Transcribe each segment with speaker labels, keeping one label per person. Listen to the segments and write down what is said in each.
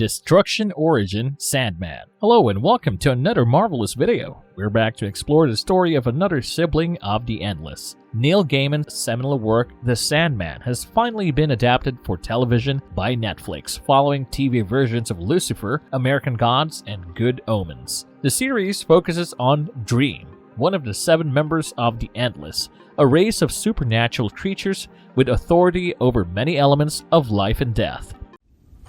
Speaker 1: Destruction Origin Sandman. Hello and welcome to another marvelous video. We're back to explore the story of another sibling of the Endless. Neil Gaiman's seminal work, The Sandman, has finally been adapted for television by Netflix, following TV versions of Lucifer, American Gods, and Good Omens. The series focuses on Dream, one of the 7 members of the Endless, a race of supernatural creatures with authority over many elements of life and death.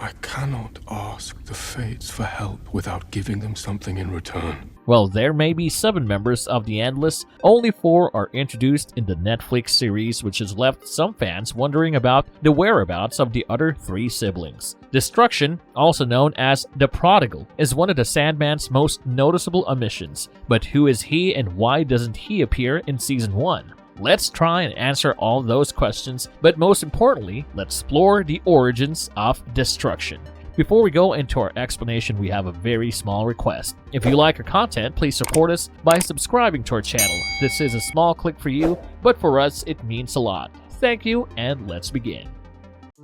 Speaker 2: I cannot ask the fates for help without giving them something in return.
Speaker 1: While there may be 7 members of the Endless, only 4 are introduced in the Netflix series, which has left some fans wondering about the whereabouts of the other 3 siblings. Destruction, also known as the Prodigal, is one of the Sandman's most noticeable omissions. But who is he and why doesn't he appear in Season 1? Let's try and answer all those questions, but most importantly, let's explore the origins of Destruction. Before we go into our explanation, we have a very small request. If you like our content, please support us by subscribing to our channel. This is a small click for you, but for us, it means a lot. Thank you, and let's begin.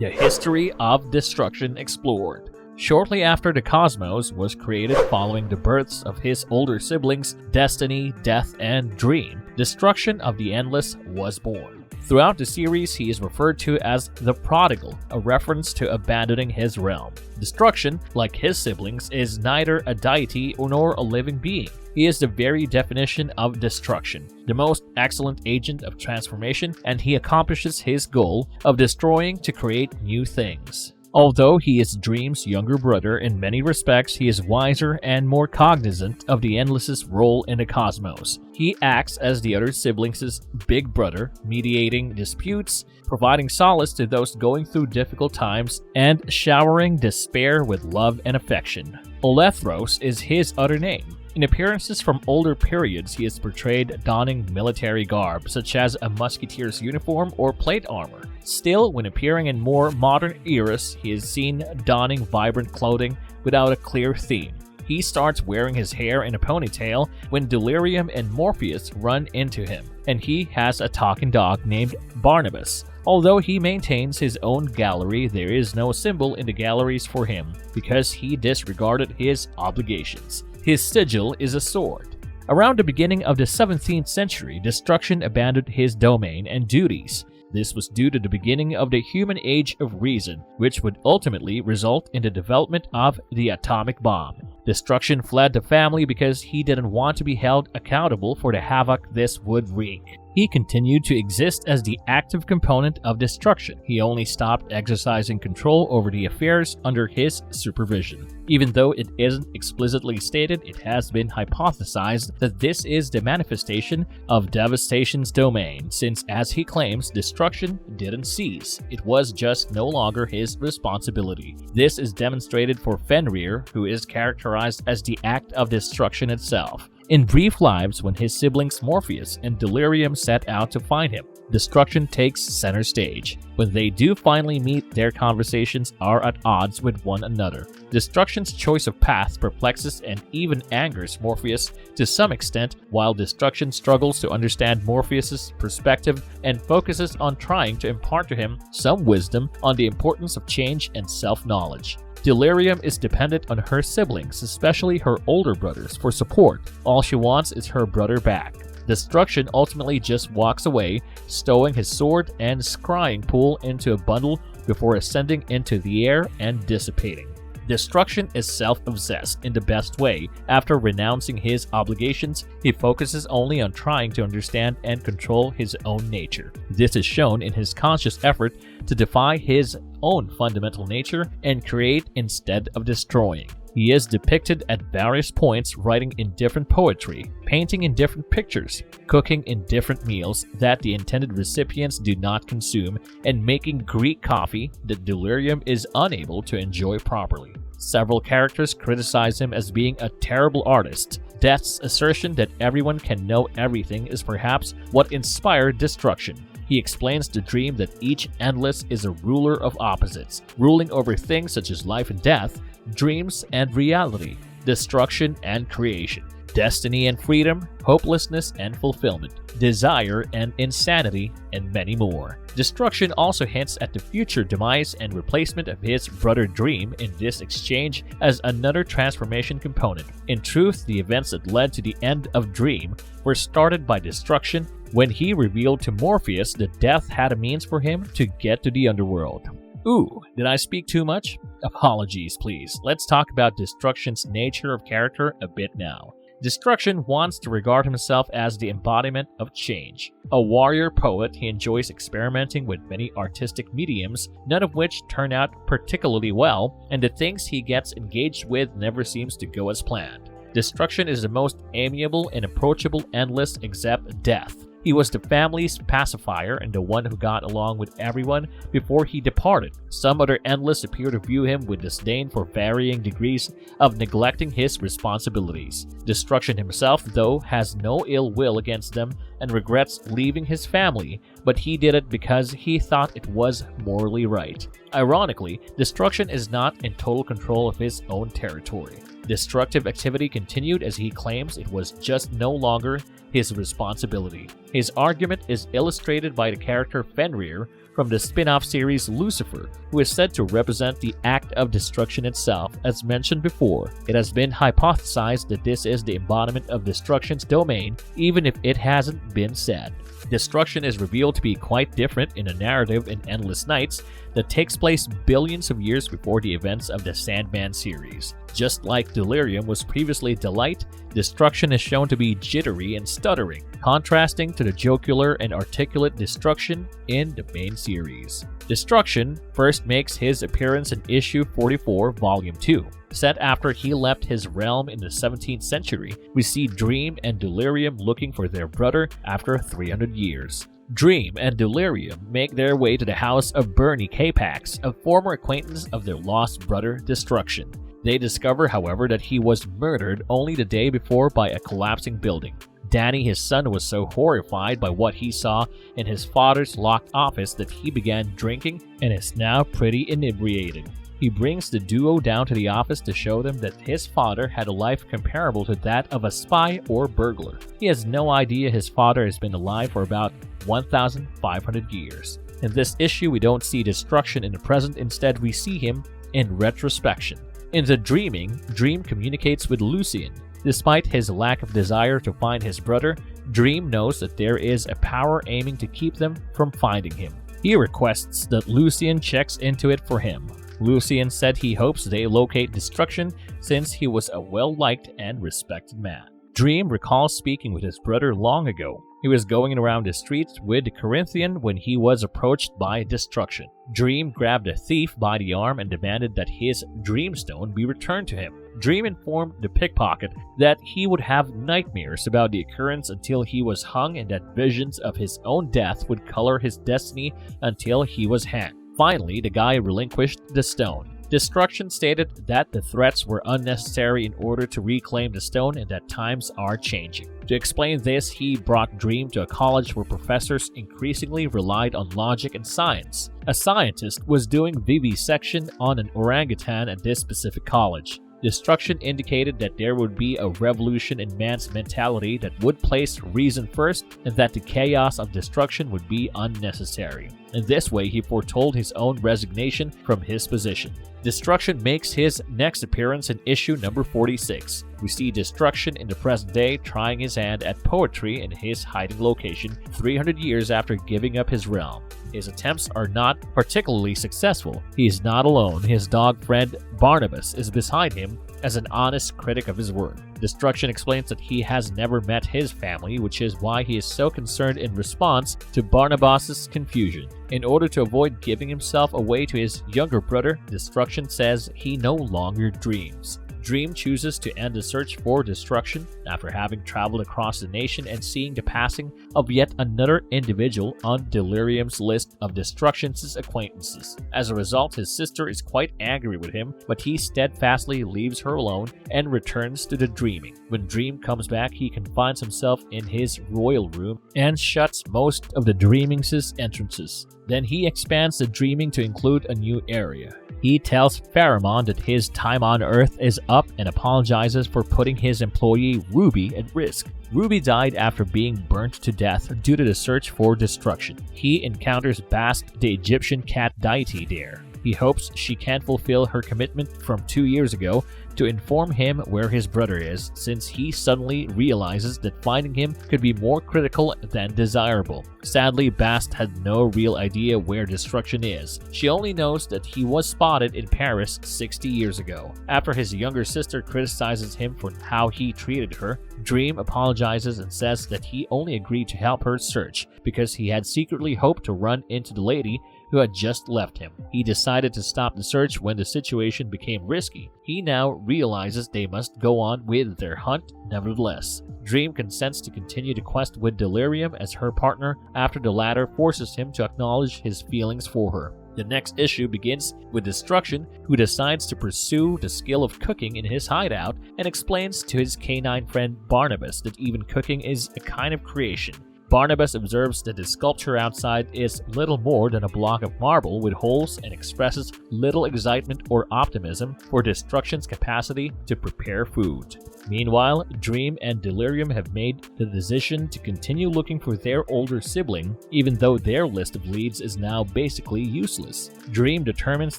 Speaker 1: The history of Destruction explored. Shortly after the cosmos was created following the births of his older siblings, Destiny, Death, and Dream, Destruction of the Endless was born. Throughout the series, he is referred to as the Prodigal, a reference to abandoning his realm. Destruction, like his siblings, is neither a deity nor a living being. He is the very definition of destruction, the most excellent agent of transformation, and he accomplishes his goal of destroying to create new things. Although he is Dream's younger brother, in many respects he is wiser and more cognizant of the Endless's role in the cosmos. He acts as the other siblings' big brother, mediating disputes, providing solace to those going through difficult times, and showering despair with love and affection. Olethros is his other name. In appearances from older periods, he is portrayed donning military garb, such as a musketeer's uniform or plate armor. Still, when appearing in more modern eras, he is seen donning vibrant clothing without a clear theme. He starts wearing his hair in a ponytail when Delirium and Morpheus run into him, and he has a talking dog named Barnabas. Although he maintains his own gallery, there is no symbol in the galleries for him, because he disregarded his obligations. His sigil is a sword. Around the beginning of the 17th century, Destruction abandoned his domain and duties. This was due to the beginning of the human age of reason, which would ultimately result in the development of the atomic bomb. Destruction fled the family because he didn't want to be held accountable for the havoc this would wreak. He continued to exist as the active component of Destruction. He only stopped exercising control over the affairs under his supervision. Even though it isn't explicitly stated, it has been hypothesized that this is the manifestation of Devastation's domain, since, as he claims, Destruction didn't cease. It was just no longer his responsibility. This is demonstrated for Fenrir, who is characterized as the act of destruction itself. In brief lives, when his siblings Morpheus and Delirium set out to find him, Destruction takes center stage. When they do finally meet, their conversations are at odds with one another. Destruction's choice of path perplexes and even angers Morpheus to some extent, while Destruction struggles to understand Morpheus's perspective and focuses on trying to impart to him some wisdom on the importance of change and self-knowledge. Delirium is dependent on her siblings, especially her older brothers, for support. All she wants is her brother back. Destruction ultimately just walks away, stowing his sword and scrying pool into a bundle before ascending into the air and dissipating. Destruction is self-obsessed in the best way. After renouncing his obligations, he focuses only on trying to understand and control his own nature. This is shown in his conscious effort to defy his own fundamental nature and create instead of destroying. He is depicted at various points writing in different poetry, painting in different pictures, cooking in different meals that the intended recipients do not consume, and making Greek coffee that Delirium is unable to enjoy properly. Several characters criticize him as being a terrible artist. Death's assertion that everyone can know everything is perhaps what inspired Destruction. He explains the Dream that each Endless is a ruler of opposites, ruling over things such as life and death, dreams and reality, destruction and creation. destiny and freedom, hopelessness and fulfillment, desire and insanity, and many more. Destruction also hints at the future demise and replacement of his brother Dream in this exchange as another transformation component. In truth, the events that led to the end of Dream were started by Destruction when he revealed to Morpheus that death had a means for him to get to the underworld. Ooh, did I speak too much? Apologies, please. Let's talk about Destruction's nature of character a bit now. Destruction wants to regard himself as the embodiment of change. A warrior poet, he enjoys experimenting with many artistic mediums, none of which turn out particularly well, and the things he gets engaged with never seems to go as planned. Destruction is the most amiable and approachable Endless except death. He was the family's pacifier and the one who got along with everyone before he departed. Some other Endless appear to view him with disdain for varying degrees of neglecting his responsibilities. Destruction himself, though, has no ill will against them and regrets leaving his family, but he did it because he thought it was morally right. Ironically, Destruction is not in total control of his own territory. Destructive activity continued as he claims it was just no longer his responsibility. His argument is illustrated by the character Fenrir from the spin-off series Lucifer, who is said to represent the act of destruction itself. As mentioned before, it has been hypothesized that this is the embodiment of Destruction's domain, even if it hasn't been said. Destruction is revealed to be quite different in a narrative in Endless Nights that takes place billions of years before the events of the Sandman series. Just like Delirium was previously Delight, Destruction is shown to be jittery and stuttering, contrasting to the jocular and articulate Destruction in the main series. Destruction first makes his appearance in issue 44, Volume 2. Set after he left his realm in the 17th century, we see Dream and Delirium looking for their brother after 300 years. Dream and Delirium make their way to the house of Bernie Capax, a former acquaintance of their lost brother Destruction. They discover, however, that he was murdered only the day before by a collapsing building. Danny, his son, was so horrified by what he saw in his father's locked office that he began drinking and is now pretty inebriated. He brings the duo down to the office to show them that his father had a life comparable to that of a spy or burglar. He has no idea his father has been alive for about 1,500 years. In this issue, we don't see Destruction in the present, instead we see him in retrospection. In the Dreaming, Dream communicates with Lucien. Despite his lack of desire to find his brother, Dream knows that there is a power aiming to keep them from finding him. He requests that Lucien checks into it for him. Lucien said he hopes they locate Destruction since he was a well-liked and respected man. Dream recalls speaking with his brother long ago. He was going around the streets with the Corinthian when he was approached by Destruction. Dream grabbed a thief by the arm and demanded that his Dreamstone be returned to him. Dream informed the pickpocket that he would have nightmares about the occurrence until he was hung and that visions of his own death would color his destiny until he was hanged. Finally, the guy relinquished the stone. Destruction stated that the threats were unnecessary in order to reclaim the stone and that times are changing. To explain this, he brought Dream to a college where professors increasingly relied on logic and science. A scientist was doing vivisection on an orangutan at this specific college. Destruction indicated that there would be a revolution in man's mentality that would place reason first and that the chaos of destruction would be unnecessary. In this way, he foretold his own resignation from his position. Destruction makes his next appearance in issue number 46. We see Destruction in the present day trying his hand at poetry in his hiding location 300 years after giving up his realm. His attempts are not particularly successful. He is not alone. His dog friend Barnabas is beside him as an honest critic of his work. Destruction explains that he has never met his family, which is why he is so concerned in response to Barnabas's confusion. In order to avoid giving himself away to his younger brother, Destruction says he no longer dreams. Dream chooses to end the search for Destruction after having traveled across the nation and seeing the passing of yet another individual on Delirium's list of Destruction's acquaintances. As a result, his sister is quite angry with him, but he steadfastly leaves her alone and returns to the Dreaming. When Dream comes back, he confines himself in his royal room and shuts most of the Dreaming's entrances. Then he expands the Dreaming to include a new area. He tells Pharamond that his time on Earth is up and apologizes for putting his employee Ruby at risk. Ruby died after being burnt to death due to the search for destruction. He encounters Bast, the Egyptian cat deity there. He hopes she can fulfill her commitment from 2 years ago to inform him where his brother is, since he suddenly realizes that finding him could be more critical than desirable. Sadly, Bast had no real idea where Destruction is. She only knows that he was spotted in Paris 60 years ago. After his younger sister criticizes him for how he treated her, Dream apologizes and says that he only agreed to help her search because he had secretly hoped to run into the lady who had just left him. He decided to stop the search when the situation became risky. He now realizes they must go on with their hunt nevertheless. Dream consents to continue the quest with Delirium as her partner after the latter forces him to acknowledge his feelings for her. The next issue begins with Destruction, who decides to pursue the skill of cooking in his hideout and explains to his canine friend Barnabas that even cooking is a kind of creation. Barnabas observes that the sculpture outside is little more than a block of marble with holes and expresses little excitement or optimism for Destruction's capacity to prepare food. Meanwhile, Dream and Delirium have made the decision to continue looking for their older sibling, even though their list of leads is now basically useless. Dream determines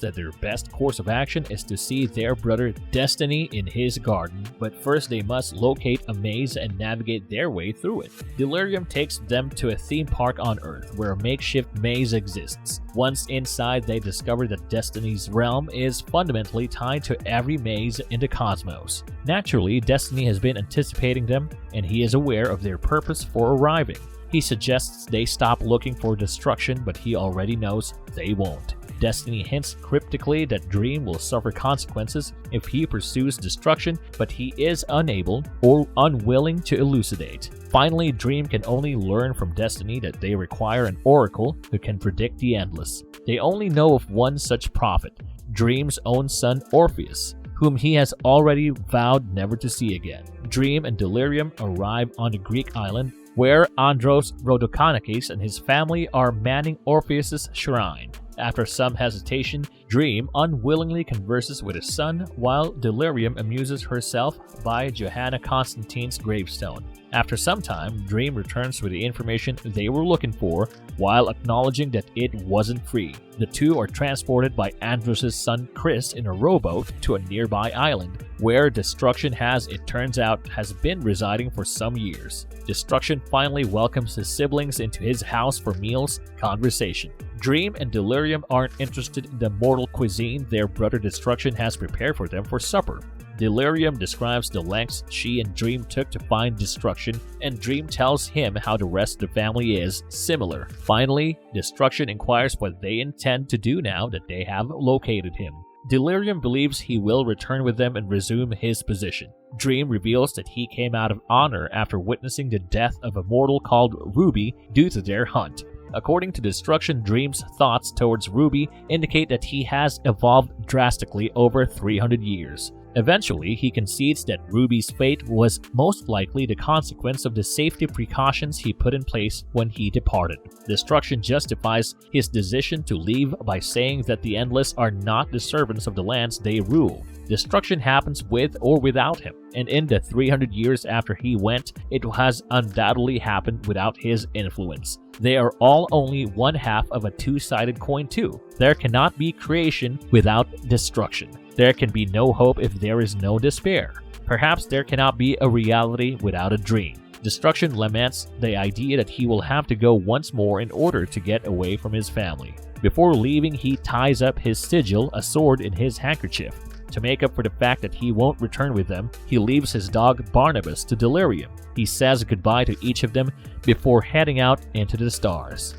Speaker 1: that their best course of action is to see their brother Destiny in his garden, but first they must locate a maze and navigate their way through it. Delirium takes them to a theme park on Earth where a makeshift maze exists. Once inside, they discover that Destiny's realm is fundamentally tied to every maze in the cosmos. Naturally, Destiny has been anticipating them, and he is aware of their purpose for arriving. He suggests they stop looking for destruction, but he already knows they won't. Destiny hints cryptically that Dream will suffer consequences if he pursues destruction, but he is unable or unwilling to elucidate. Finally, Dream can only learn from Destiny that they require an oracle who can predict the endless. They only know of one such prophet, Dream's own son Orpheus, whom he has already vowed never to see again. Dream and Delirium arrive on the Greek island where Andros Rodokanakis and his family are manning Orpheus's shrine. After some hesitation, Dream unwillingly converses with his son, while Delirium amuses herself by Johanna Constantine's gravestone. After some time, Dream returns with the information they were looking for, while acknowledging that it wasn't free. The two are transported by Andros' son Chris in a rowboat to a nearby island, where Destruction it turns out, has been residing for some years. Destruction finally welcomes his siblings into his house for meals, conversation. Dream and Delirium aren't interested in the mortal cuisine their brother Destruction has prepared for them for supper. Delirium describes the lengths she and Dream took to find Destruction, and Dream tells him how the rest of the family is similar. Finally, Destruction inquires what they intend to do now that they have located him. Delirium believes he will return with them and resume his position. Dream reveals that he came out of honor after witnessing the death of a mortal called Ruby due to their hunt. According to Destruction, Dream's thoughts towards Ruby indicate that he has evolved drastically over 300 years. Eventually, he concedes that Ruby's fate was most likely the consequence of the safety precautions he put in place when he departed. Destruction justifies his decision to leave by saying that the Endless are not the servants of the lands they rule. Destruction happens with or without him, and in the 300 years after he went, it has undoubtedly happened without his influence. They are all only one half of a two-sided coin too. There cannot be creation without destruction. There can be no hope if there is no despair. Perhaps there cannot be a reality without a dream. Destruction laments the idea that he will have to go once more in order to get away from his family. Before leaving, he ties up his sigil, a sword, in his handkerchief. To make up for the fact that he won't return with them, he leaves his dog Barnabas to Delirium. He says goodbye to each of them before heading out into the stars.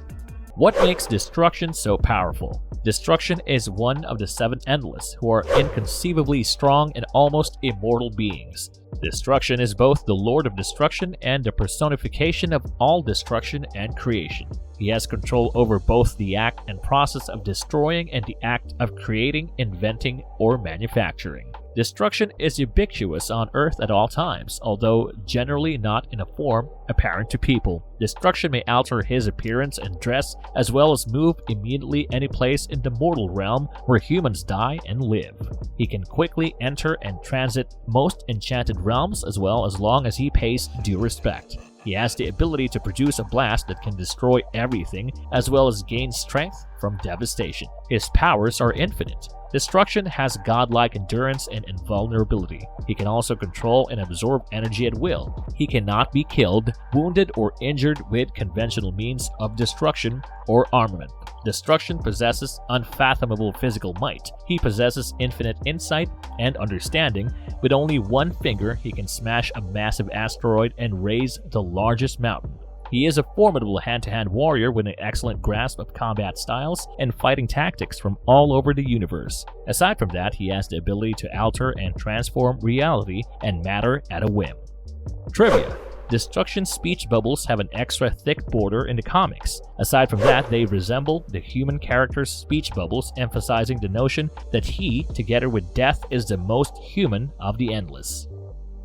Speaker 1: What makes Destruction so powerful? Destruction is one of the 7 Endless, who are inconceivably strong and almost immortal beings. Destruction is both the Lord of Destruction and the personification of all destruction and creation. He has control over both the act and process of destroying and the act of creating, inventing, or manufacturing. Destruction is ubiquitous on Earth at all times, although generally not in a form apparent to people. Destruction may alter his appearance and dress, as well as move immediately any place in the mortal realm where humans die and live. He can quickly enter and transit most enchanted realms as well, as long as he pays due respect. He has the ability to produce a blast that can destroy everything, as well as gain strength from devastation. His powers are infinite. Destruction has godlike endurance and invulnerability. He can also control and absorb energy at will. He cannot be killed, wounded, or injured with conventional means of destruction or armament. Destruction possesses unfathomable physical might. He possesses infinite insight and understanding. With only one finger, he can smash a massive asteroid and raise the largest mountain. He is a formidable hand-to-hand warrior with an excellent grasp of combat styles and fighting tactics from all over the universe. Aside from that, he has the ability to alter and transform reality and matter at a whim. Trivia: Destruction's speech bubbles have an extra thick border in the comics. Aside from that, they resemble the human character's speech bubbles, emphasizing the notion that he, together with Death, is the most human of the Endless.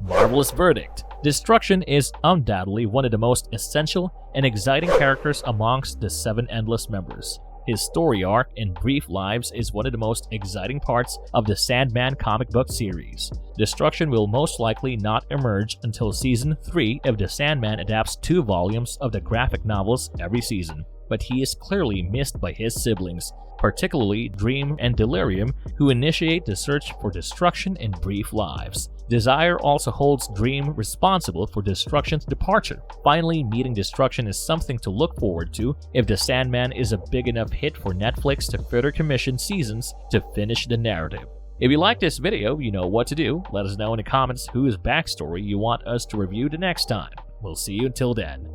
Speaker 1: Marvelous verdict. Destruction is undoubtedly one of the most essential and exciting characters amongst the 7 Endless members. His story arc in Brief Lives is one of the most exciting parts of the Sandman comic book series. Destruction will most likely not emerge until Season 3 if the Sandman adapts 2 volumes of the graphic novels every season, but he is clearly missed by his siblings, particularly Dream and Delirium, who initiate the search for Destruction in Brief Lives. Desire also holds Dream responsible for Destruction's departure. Finally, meeting Destruction is something to look forward to if the Sandman is a big enough hit for Netflix to further commission seasons to finish the narrative. If you like this video, you know what to do. Let us know in the comments whose backstory you want us to review the next time. We'll see you until then.